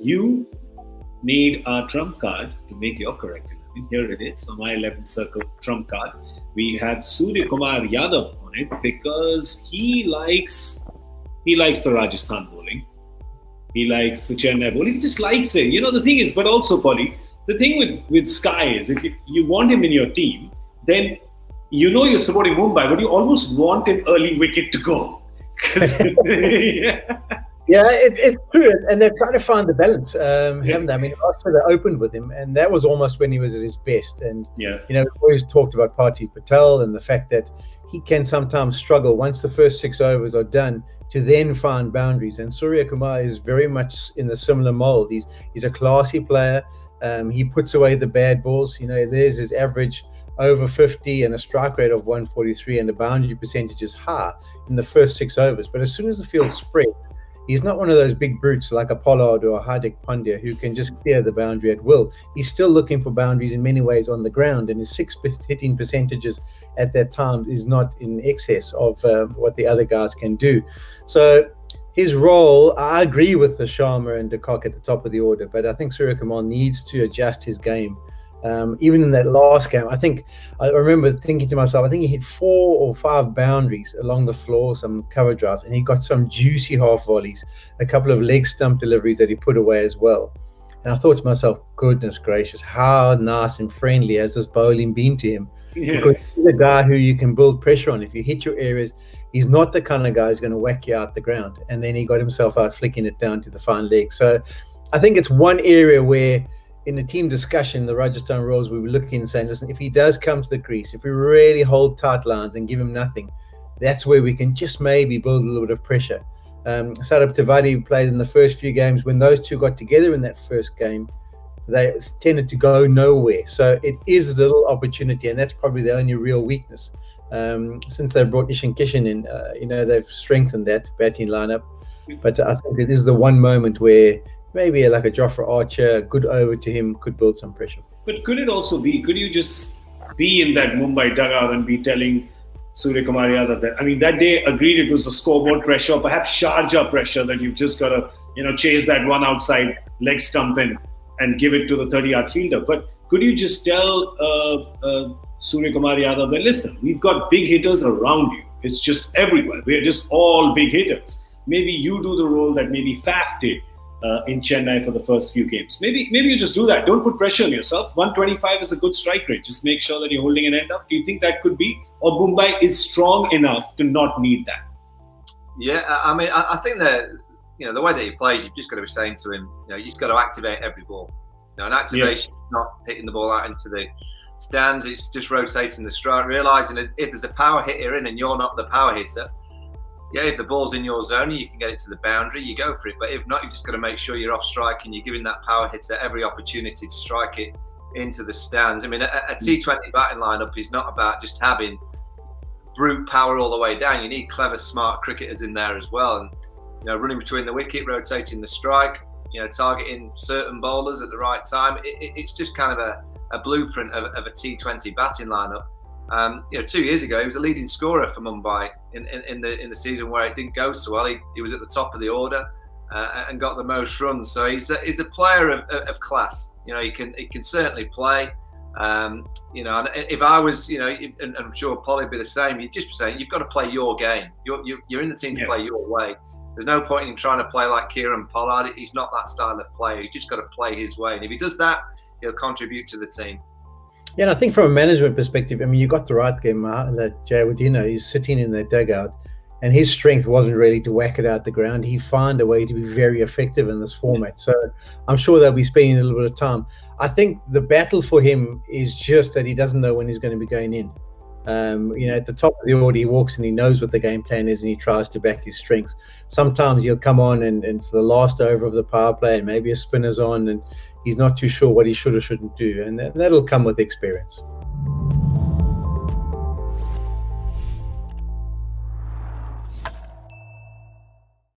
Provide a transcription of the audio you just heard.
You need our trump card to make your correct 11. Here it is on my 11th circle trump card. We have Suryakumar Yadav on it because he likes the Rajasthan bowling. He likes the Chennai bowling. He just likes it. The thing is, but also, Polly, the thing with Sky is if you want him in your team, then you're supporting Mumbai, but you almost want an early wicket to go. Yeah, it's true, and they're trying to find the balance, haven't they? I mean, last year they opened with him, and that was almost when he was at his best. And we've always talked about Parthiv Patel and the fact that he can sometimes struggle once the first 6 overs are done to then find boundaries. And Suryakumar is very much in the similar mold. He's a classy player. He puts away the bad balls. There's his average over 50 and a strike rate of 143, and the boundary percentage is high in the first 6 overs. But as soon as the field spreads, he's not one of those big brutes like a Pollard or a Hardik Pandya who can just clear the boundary at will. He's still looking for boundaries in many ways on the ground, and his 6 hitting percentages at that time is not in excess of what the other guys can do. So his role, I agree with the Sharma and de Kock at the top of the order, but I think Suryakumar needs to adjust his game. Even in that last game, I remember thinking to myself, I think he hit 4 or 5 boundaries along the floor, some cover drives, and he got some juicy half volleys, a couple of leg stump deliveries that he put away as well. And I thought to myself, goodness gracious, how nice and friendly has this bowling been to him? Because he's a guy who you can build pressure on. If you hit your areas, he's not the kind of guy who's going to whack you out the ground. And then he got himself out flicking it down to the fine leg. So I think it's one area where in the team discussion, the Rajasthan Royals, we were looking and saying, listen, if he does come to the crease, if we really hold tight lines and give him nothing, that's where we can just maybe build a little bit of pressure. Sarab Tiwari played in the first few games. When those two got together in that first game, they tended to go nowhere. So it is a little opportunity, and that's probably the only real weakness. Since they brought Ishan Kishan in, they've strengthened that batting lineup. But I think it is the one moment where maybe like a Jofra Archer, a good over to him could build some pressure. But could you just be in that Mumbai dugout and be telling Suryakumar Yadav that day agreed it was the scoreboard pressure, or perhaps Sharjah pressure that you've just got to, chase that one outside leg stump in and give it to the 30-yard fielder. But could you just tell Suryakumar Yadav that, listen, we've got big hitters around you. It's just everywhere. We're just all big hitters. Maybe you do the role that maybe Faf did in Chennai for the first few games. Maybe you just do that. Don't put pressure on yourself. 125 is a good strike rate. Just make sure that you're holding an end up. Do you think that could be? Or Mumbai is strong enough to not need that? Yeah, I mean, I think that, the way that he plays, you've just got to be saying to him, you've got to activate every ball. An activation is not hitting the ball out into the stands. It's just rotating the strike, realising that if there's a power hitter in and you're not the power hitter, if the ball's in your zone, you can get it to the boundary, you go for it. But if not, you've just got to make sure you're off strike and you're giving that power hitter every opportunity to strike it into the stands. I mean, a T20 batting lineup is not about just having brute power all the way down. You need clever, smart cricketers in there as well. And, running between the wicket, rotating the strike, targeting certain bowlers at the right time. It's just kind of a blueprint of a T20 batting lineup. 2 years ago, he was a leading scorer for Mumbai in the season where it didn't go so well. He was at the top of the order and got the most runs. So he's a player of class. He can certainly play. And if I was, and I'm sure Polly would be the same, you'd just be saying you've got to play your game. You're in the team to play your way. There's no point in him trying to play like Kieran Pollard. He's not that style of player. He's just got to play his way. And if he does that, he'll contribute to the team. Yeah, and I think from a management perspective, I mean, you got the right game. Jayawardena, he's sitting in the dugout, and his strength wasn't really to whack it out the ground. He found a way to be very effective in this format. So I'm sure they'll be spending a little bit of time. I think the battle for him is just that he doesn't know when he's going to be going in. At the top of the order, he walks and he knows what the game plan is and he tries to back his strengths. Sometimes he'll come on and it's the last over of the power play and maybe a spinner's on and he's not too sure what he should or shouldn't do. And that'll come with experience.